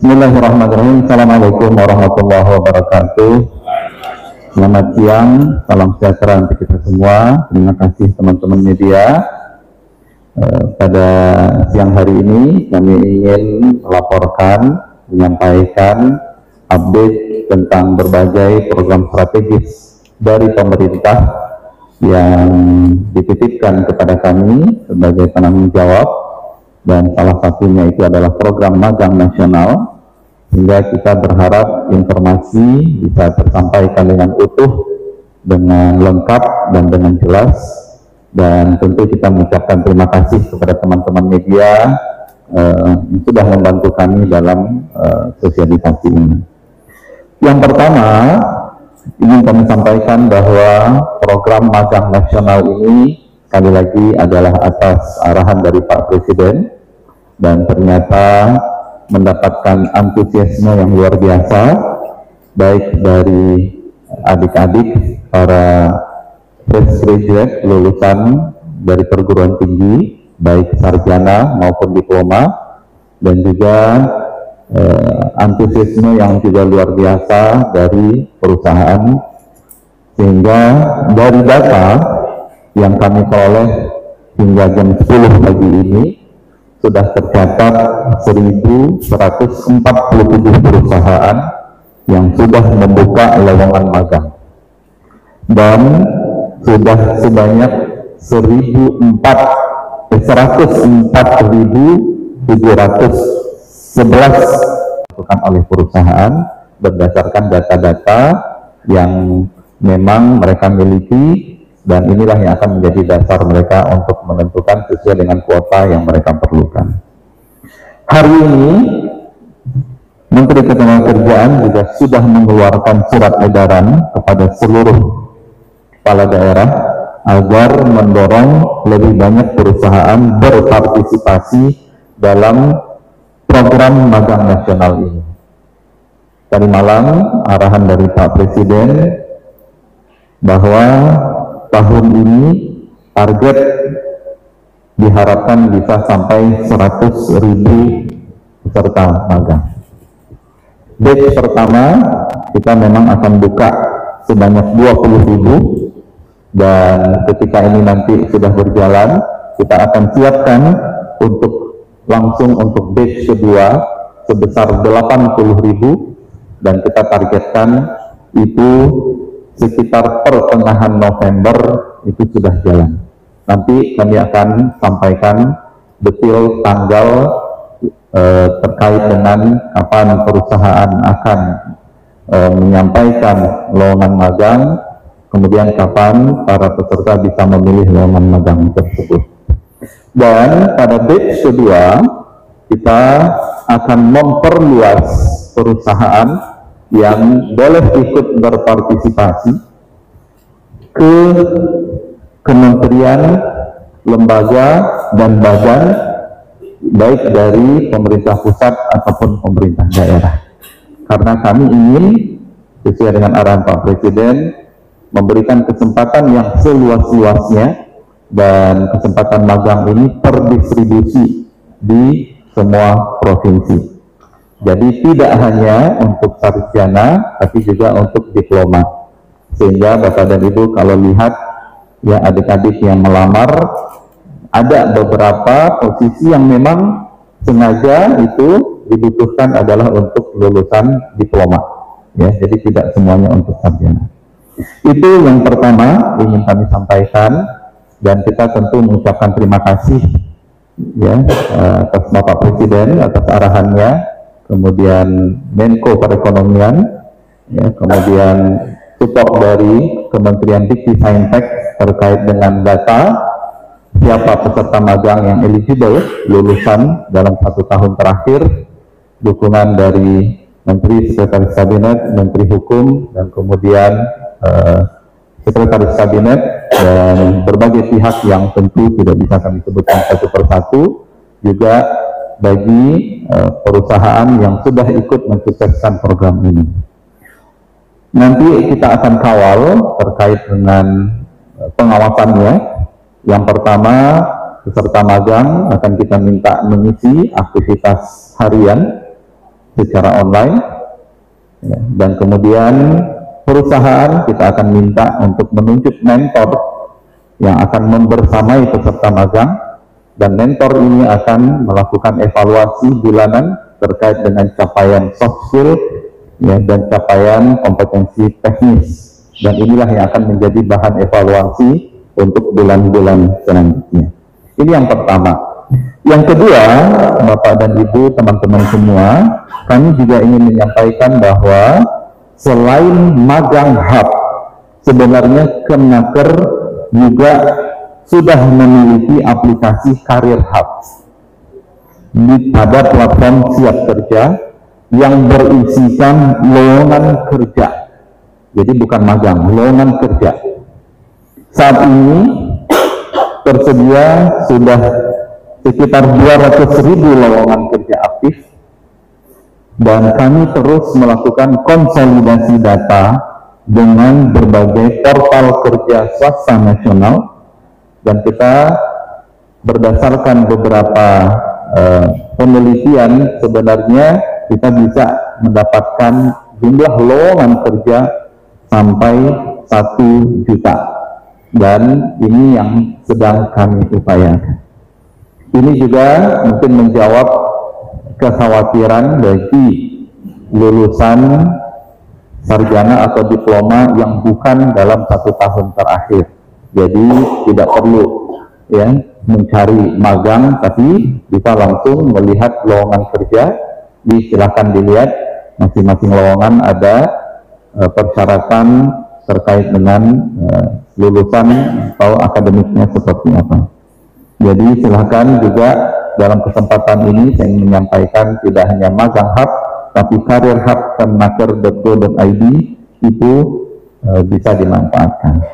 Bismillahirrahmanirrahim. Assalamualaikum warahmatullahi wabarakatuh. Selamat siang, salam sejahtera untuk kita semua. Terima kasih teman-teman media. Pada siang hari ini kami ingin melaporkan, menyampaikan update tentang berbagai program strategis dari pemerintah yang dititipkan kepada kami sebagai penanggung jawab, dan salah satunya itu adalah program magang nasional, sehingga kita berharap informasi bisa tersampaikan dengan utuh, dengan lengkap dan dengan jelas. Dan tentu kita mengucapkan terima kasih kepada teman-teman media yang sudah membantu kami dalam sosialisasi ini. Yang pertama, ingin kami sampaikan bahwa program magang nasional ini sekali lagi adalah atas arahan dari Pak Presiden, dan ternyata mendapatkan antusiasme yang luar biasa, baik dari adik-adik para fresh graduate lulusan dari perguruan tinggi, baik sarjana maupun diploma, dan juga antusiasme yang juga luar biasa dari perusahaan, sehingga dari data yang kami peroleh hingga jam 10 pagi ini sudah tercatat 1.147 perusahaan yang sudah membuka lowongan magang, dan sudah sebanyak 104.711 dilakukan oleh perusahaan berdasarkan data-data yang memang mereka miliki, dan inilah yang akan menjadi dasar mereka untuk menentukan sesuai dengan kuota yang mereka perlukan. Hari ini Menteri Ketenagakerjaan juga sudah mengeluarkan surat edaran kepada seluruh kepala daerah agar mendorong lebih banyak perusahaan berpartisipasi dalam program magang nasional ini. Tadi malam arahan dari Pak Presiden bahwa tahun ini target diharapkan bisa sampai 100.000 peserta magang. Batch pertama kita memang akan buka sebanyak 20.000, dan ketika ini nanti sudah berjalan, kita akan siapkan untuk langsung untuk batch kedua sebesar 80.000, dan kita targetkan itu sekitar pertengahan November itu sudah jalan. Nanti kami akan sampaikan detail tanggal terkait dengan kapan perusahaan akan menyampaikan lowongan magang, kemudian kapan para peserta bisa memilih lowongan magang tersebut. Dan pada batch kedua kita akan memperluas perusahaan yang boleh ikut berpartisipasi ke kementerian, lembaga, dan badan, baik dari pemerintah pusat ataupun pemerintah daerah. Karena kami ingin, sesuai dengan arahan Pak Presiden, memberikan kesempatan yang seluas-luasnya, dan kesempatan magang ini terdistribusi di semua provinsi. Jadi tidak hanya untuk sarjana, tapi juga untuk diploma. Sehingga Bapak dan Ibu kalau lihat ya adik-adik yang melamar, ada beberapa posisi yang memang sengaja itu dibutuhkan adalah untuk lulusan diploma. Ya, jadi tidak semuanya untuk sarjana. Itu yang pertama ingin kami sampaikan, dan kita tentu mengucapkan terima kasih ya atas Bapak Presiden atas arahannya, kemudian Menko Perekonomian, ya, kemudian support dari Kementerian Dikti-Saintek terkait dengan data siapa peserta magang yang eligible lulusan dalam 1 tahun terakhir, dukungan dari Menteri Sekretaris Kabinet, Menteri Hukum, dan kemudian Sekretaris Kabinet, dan berbagai pihak yang tentu tidak bisa kami sebutkan satu persatu, juga bagi perusahaan yang sudah ikut mensukseskan program ini. Nanti kita akan kawal terkait dengan pengawasannya. Yang pertama, peserta magang akan kita minta mengisi aktivitas harian secara online, ya, dan kemudian perusahaan kita akan minta untuk menunjuk mentor yang akan membersamai peserta magang, dan mentor ini akan melakukan evaluasi bulanan terkait dengan capaian soft skill, ya, dan capaian kompetensi teknis, dan inilah yang akan menjadi bahan evaluasi untuk bulan-bulan selanjutnya. Ini yang pertama. Yang kedua, Bapak dan Ibu, teman-teman semua, kami juga ingin menyampaikan bahwa selain magang hub, sebenarnya Kemenaker juga sudah memiliki aplikasi Career Hub pada platform Siap Kerja yang berisikan lowongan kerja. Jadi bukan magang, lowongan kerja. Saat ini tersedia sudah sekitar 200.000 lowongan kerja aktif, dan kami terus melakukan konsolidasi data dengan berbagai portal kerja swasta nasional, dan kita berdasarkan beberapa penelitian sebenarnya kita bisa mendapatkan jumlah lowongan kerja sampai 1 juta, dan ini yang sedang kami upayakan. Ini juga mungkin menjawab kekhawatiran bagi lulusan sarjana atau diploma yang bukan dalam 1 tahun terakhir. Jadi tidak perlu, ya, mencari magang, tapi bisa langsung melihat lowongan kerja. Silakan dilihat masing-masing lowongan ada persyaratan terkait dengan lulusan atau akademiknya seperti apa. Jadi silakan juga dalam kesempatan ini saya ingin menyampaikan tidak hanya magang hub, tapi Career Hub kemenaker.go.id itu bisa dimanfaatkan.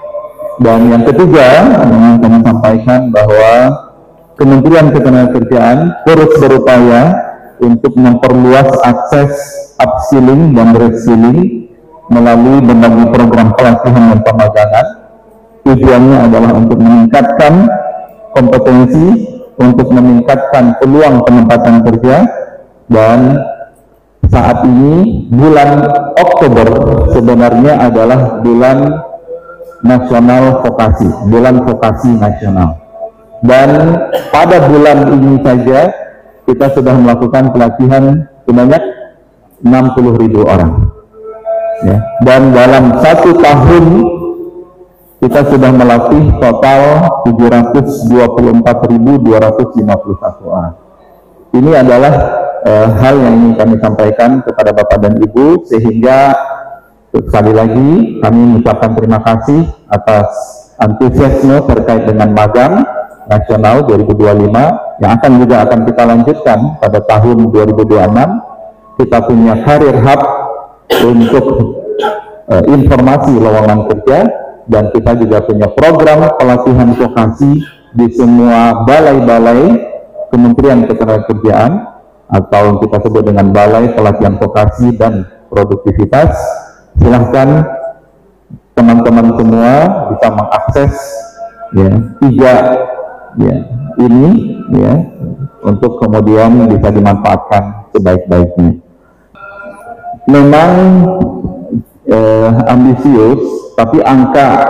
Dan yang ketiga, ingin kami sampaikan bahwa Kementerian Ketenagakerjaan terus berupaya untuk memperluas akses upskilling dan reskilling melalui berbagai program pelatihan dan pemagangan. Tujuannya adalah untuk meningkatkan kompetensi, untuk meningkatkan peluang penempatan kerja, dan saat ini bulan Oktober sebenarnya adalah bulan nasional vokasi, bulan vokasi nasional. Dan pada bulan ini saja kita sudah melakukan pelatihan sebanyak 60.000 orang. Ya. Dan dalam 1 tahun kita sudah melatih total 724.251 orang. Ini adalah hal yang ingin kami sampaikan kepada Bapak dan Ibu, sehingga sekali lagi kami mengucapkan terima kasih atas antusiasme terkait dengan magang nasional 2025 yang akan kita lanjutkan pada tahun 2026. Kita punya Career Hub untuk informasi lowongan kerja, dan kita juga punya program pelatihan vokasi di semua balai-balai Kementerian Ketenagakerjaan, atau kita sebut dengan Balai Pelatihan Vokasi dan Produktivitas. Silahkan teman-teman semua bisa mengakses, ya, 3 ini, ya, untuk kemudian bisa dimanfaatkan sebaik-baiknya. Memang ambisius, tapi angka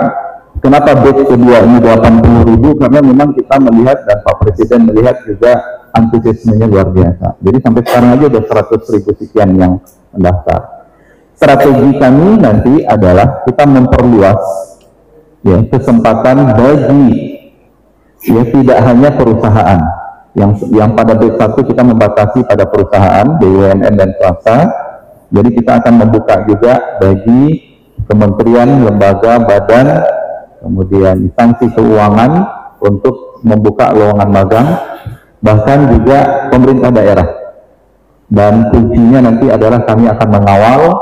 kenapa batch kedua ini 80.000, karena memang kita melihat dan Pak Presiden melihat juga antusiasmenya luar biasa. Jadi sampai sekarang aja ada 100.000 sekian yang mendaftar. Strategi kami nanti adalah kita memperluas, ya, kesempatan bagi, ya, tidak hanya perusahaan yang pada batch 1 kita membatasi pada perusahaan BUMN dan swasta. Jadi kita akan membuka juga bagi kementerian, lembaga, badan, kemudian instansi keuangan untuk membuka lowongan magang, bahkan juga pemerintah daerah. Dan kuncinya nanti adalah kami akan mengawal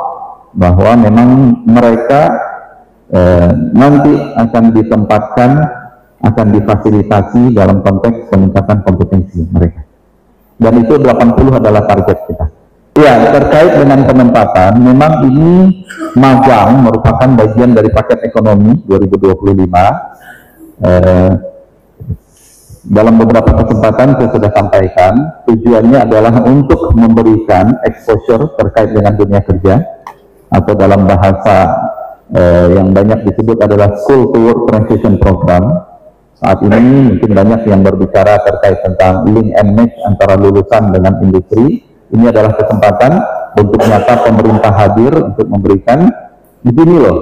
bahwa memang mereka nanti akan ditempatkan, akan difasilitasi dalam konteks peningkatan kompetensi mereka. Dan itu 80 adalah target kita. Ya, terkait dengan penempatan, memang ini magang merupakan bagian dari paket ekonomi 2025. Dalam beberapa kesempatan saya sudah sampaikan, tujuannya adalah untuk memberikan exposure terkait dengan dunia kerja, atau dalam bahasa yang banyak disebut adalah School to Work Transition Program. Saat ini mungkin banyak yang berbicara terkait tentang link and match antara lulusan dengan industri. Ini adalah kesempatan untuk nyata pemerintah hadir untuk memberikan di sini loh,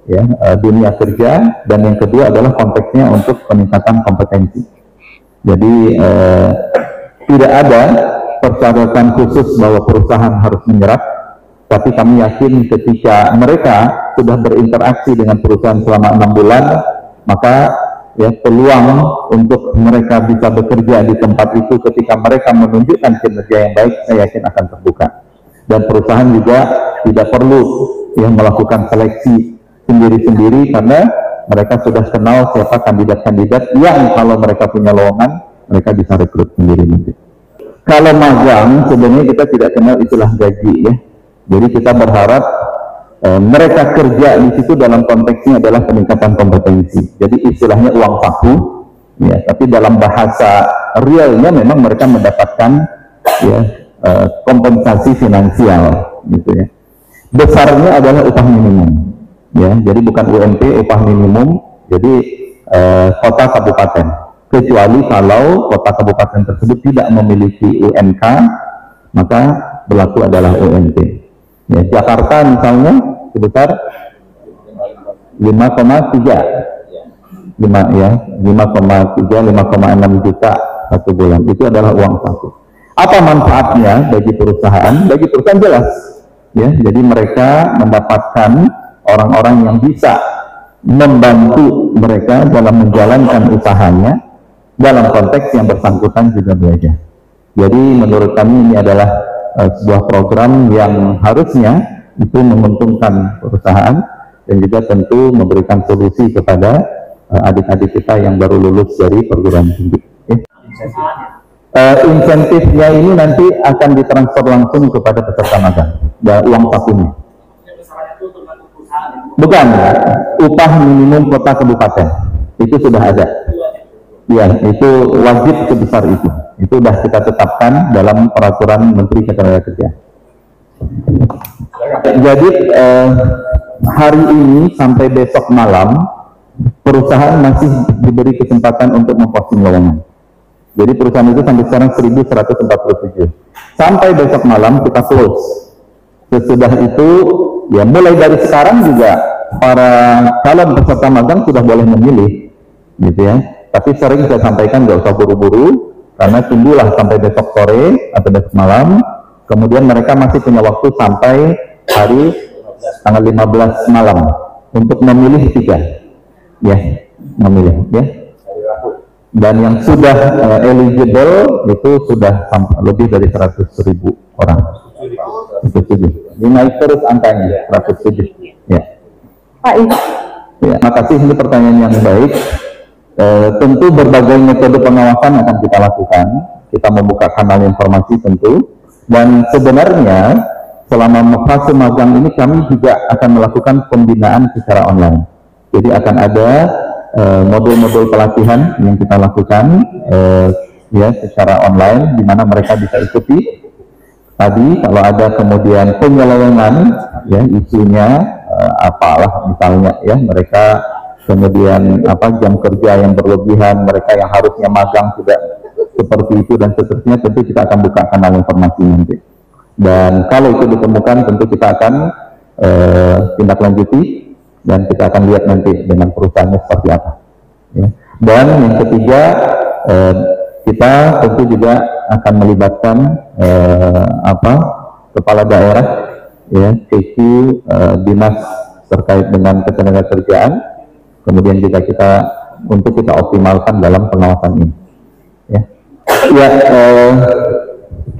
ya, dunia kerja, dan yang kedua adalah konteksnya untuk peningkatan kompetensi. Jadi tidak ada persyaratan khusus bahwa perusahaan harus menyerap, tapi kami yakin ketika mereka sudah berinteraksi dengan perusahaan selama 6 bulan, maka ya peluang untuk mereka bisa bekerja di tempat itu ketika mereka menunjukkan kinerja yang baik, saya yakin akan terbuka. Dan perusahaan juga tidak perlu ya melakukan seleksi sendiri-sendiri, karena mereka sudah kenal siapa kandidat-kandidat yang kalau mereka punya lowongan, mereka bisa rekrut sendiri nanti. Kalau magang, sebenarnya kita tidak kenal istilah gaji ya. Jadi kita berharap mereka kerja di situ dalam konteksnya adalah peningkatan kompetensi. Jadi istilahnya uang saku, ya. Tapi dalam bahasa realnya memang mereka mendapatkan ya kompensasi finansial, gitu ya. Besarnya adalah upah minimum. Ya, jadi bukan UMP, upah minimum, jadi kota kabupaten. Kecuali kalau kota kabupaten tersebut tidak memiliki UMK, maka berlaku adalah UMP. Ya, Jakarta misalnya sebesar 5,3, 5,6 juta satu bulan. Itu adalah uang saku. Apa manfaatnya bagi perusahaan? Bagi perusahaan jelas. Ya, jadi mereka mendapatkan orang-orang yang bisa membantu mereka dalam menjalankan usahanya, dalam konteks yang bersangkutan juga belajar. Jadi menurut kami ini adalah sebuah program yang harusnya itu menguntungkan perusahaan dan juga tentu memberikan solusi kepada adik-adik kita yang baru lulus dari perguruan tinggi. Insentifnya ini nanti akan ditransfer langsung kepada peserta magang, uang sakunya. Bukan, upah minimum kota kabupaten itu sudah ada. Ya, itu wajib sebesar itu. Itu sudah kita tetapkan dalam peraturan Menteri Ketenagakerjaan. Jadi hari ini sampai besok malam perusahaan masih diberi kesempatan untuk memposting lowongan. Jadi perusahaan itu sampai sekarang 1147. Sampai besok malam kita close. Sesudah itu ya mulai dari sekarang juga para calon peserta magang sudah boleh memilih, gitu ya. Tapi sering saya sampaikan nggak usah buru-buru, karena tunggulah sampai besok sore atau besok malam. Kemudian mereka masih punya waktu sampai hari tanggal 15 malam untuk memilih 3, ya, memilih, ya. Dan yang sudah eligible itu sudah lebih dari 100.000 orang. 107. Ini naik terus angkanya 107. Ya. Pak Ya, makasih, ini pertanyaan yang baik. Tentu berbagai metode pengawasan akan kita lakukan. Kita membuka kanal informasi tentu. Dan sebenarnya selama fase magang ini kami juga akan melakukan pembinaan secara online. Jadi akan ada modul-modul pelatihan yang kita lakukan ya secara online, di mana mereka bisa ikuti. Tadi kalau ada kemudian penyelewengan ya isunya apalah misalnya ya, mereka kemudian jam kerja yang berlebihan, mereka yang harusnya magang tidak seperti itu dan seterusnya, tentu kita akan buka kanal informasi nanti. Dan kalau itu ditemukan tentu kita akan tindak lanjuti dan kita akan lihat nanti dengan perusahaannya seperti apa. Ya. Dan yang ketiga, kita tentu juga akan melibatkan kepala daerah, ya, CQ, dinas terkait dengan ketenagakerjaan, kemudian juga untuk kita optimalkan dalam pengawasan ini. Ya,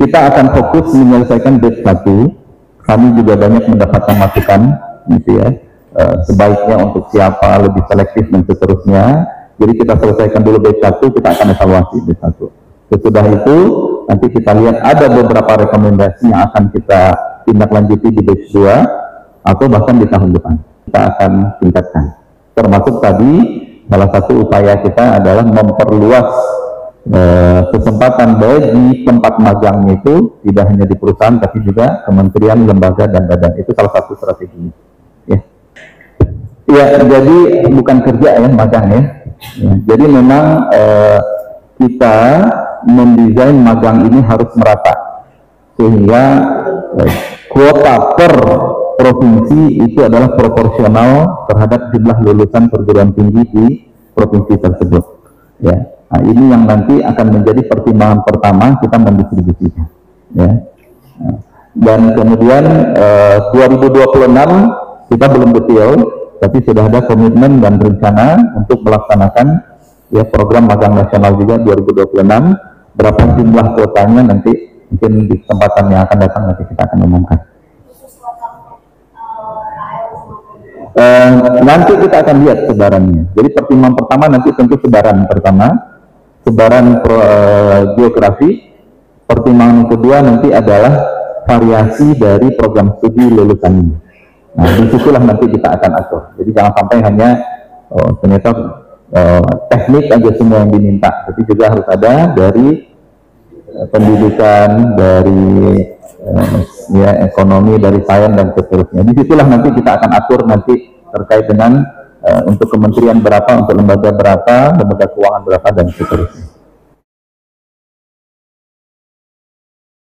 kita akan fokus menyelesaikan batch 1. Kami juga banyak mendapatkan masukan, gitu ya. Sebaiknya untuk siapa, lebih selektif dan seterusnya. Jadi kita selesaikan dulu batch 1, kita akan evaluasi batch 1. Sesudah itu nanti kita lihat ada beberapa rekomendasi yang akan kita tindak lanjuti di batch 2 atau bahkan di tahun depan kita akan tingkatkan. Termasuk tadi salah satu upaya kita adalah memperluas kesempatan baik di tempat magangnya itu tidak hanya di perusahaan tapi juga kementerian, lembaga dan badan. Itu salah satu strategi. Ya, jadi bukan kerja ya magang ya. Jadi memang kita mendesain magang ini harus merata sehingga kuota per provinsi itu adalah proporsional terhadap jumlah lulusan perguruan tinggi di provinsi tersebut. Ya. Nah, ini yang nanti akan menjadi pertimbangan pertama kita mendistribusikan. Ya. Dan kemudian 2026 kita belum detail, tapi sudah ada komitmen dan rencana untuk melaksanakan ya program magang nasional juga 2026. Berapa jumlah kuotanya nanti mungkin di kesempatan yang akan datang nanti kita akan umumkan. Nanti kita akan lihat sebarannya. Jadi pertimbangan pertama nanti tentu sebaran pertama. Sebaran geografi. Pertimbangan kedua nanti adalah variasi dari program studi lulusan ini. Nah, disitulah nanti kita akan atur. Jadi jangan sampai hanya ternyata teknik aja semua yang diminta, tapi juga harus ada dari pendidikan, dari ya ekonomi, dari sains dan seterusnya. Disitulah nanti kita akan atur nanti terkait dengan untuk kementerian berapa, untuk lembaga berapa, lembaga keuangan berapa dan seterusnya.